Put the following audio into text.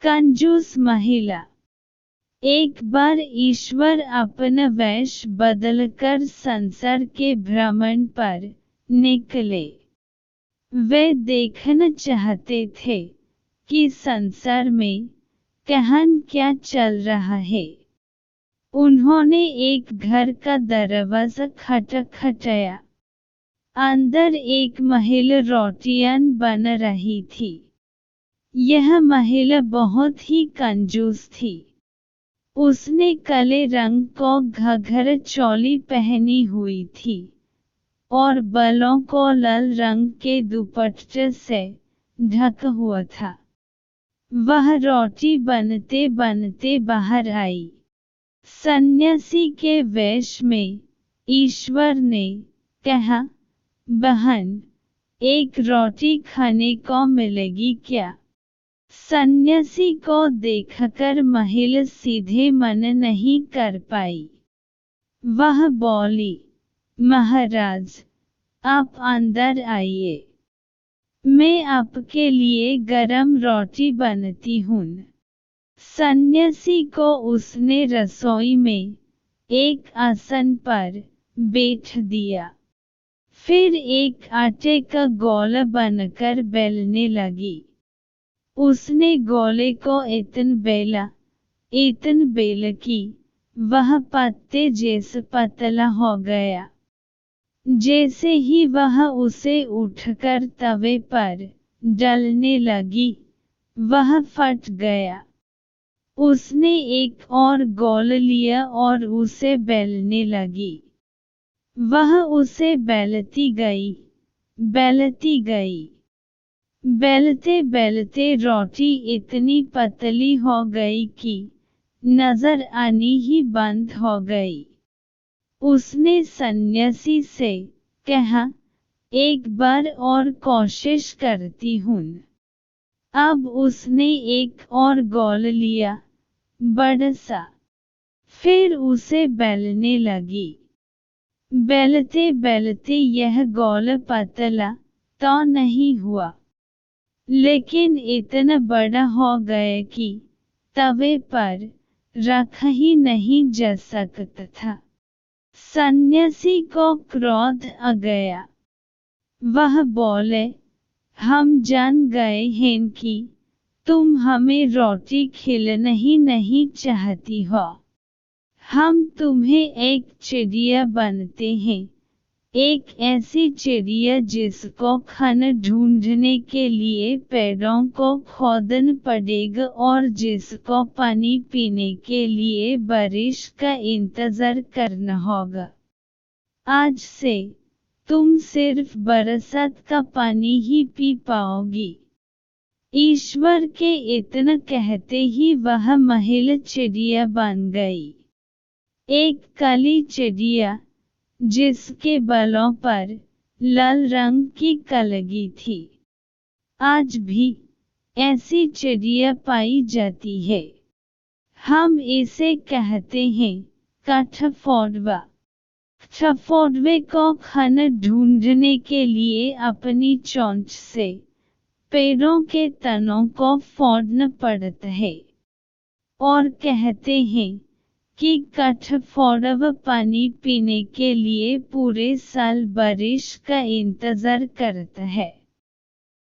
कंजूस महिला। एक बार ईश्वर अपना वेश बदलकर संसार के भ्रमण पर निकले। वे देखना चाहते थे कि संसार में कहन क्या चल रहा है। उन्होंने एक घर का दरवाजा खटखटाया। अंदर एक महिला रोटियां बन रही थी। यह महिला बहुत ही कंजूस थी। उसने काले रंग को घाघरा चोली पहनी हुई थी और बालों को लाल रंग के दुपट्टे से ढका हुआ था। वह रोटी बनते बनते बाहर आई। सन्यासी के वेश में ईश्वर ने कहा, बहन, एक रोटी खाने को मिलेगी क्या? सन्यासी को देखकर महिला सीधे मना नहीं कर पाई। वह बोली, महाराज, आप अंदर आइए। मैं आपके लिए गरम रोटी बनाती हूँ। सन्यासी को उसने रसोई में एक आसन पर बैठ दिया। फिर एक आटे का गोला बनकर बेलने लगी। उसने गोले को इतना बेला कि वह पत्ते जैसा पतला हो गया। जैसे ही वह उसे उठकर तवे पर डालने लगी, वह फट गया। उसने एक और गोला लिया और उसे बेलने लगी। वह उसे बेलती गई। बेलते बेलते रोटी इतनी पतली हो गई कि नजर आनी ही बंद हो गई। उसने सन्यासी से कहा, एक बार और कोशिश करती हूँ। अब उसने एक और गोला लिया, बड़ा सा। फिर उसे बेलने लगी। बेलते बेलते यह गोला पतला तो नहीं हुआ, लेकिन इतना बड़ा हो गया कि तवे पर रखा ही नहीं जा सकता था। सन्यासी को क्रोध आ गया। वह बोले, हम जान गए हैं कि तुम हमें रोटी खिलाना ही नहीं चाहती हो। हम तुम्हें एक चिड़िया बनाते हैं, एक ऐसी चिड़िया जिसको खाना ढूंढने के लिए पेड़ों को खोदना पड़ेगा और जिसको पानी पीने के लिए बारिश का इंतजार करना होगा। आज से तुम सिर्फ बरसात का पानी ही पी पाओगी। ईश्वर के इतना कहते ही वह महिला चिड़िया बन गई। एक काली चिड़िया, जिसके बालों पर लाल रंग की कलगी थी। आज भी ऐसी चिड़िया पाई जाती है। हम इसे कहते हैं काठफोड़वा। काठफोड़वे को खाना ढूंढने के लिए अपनी चोंच से पेड़ों के तनों को फोड़ना पड़ता है और कहते हैं कि काठफोड़वा पानी पीने के लिए पूरे साल बारिश का इंतजार करता है।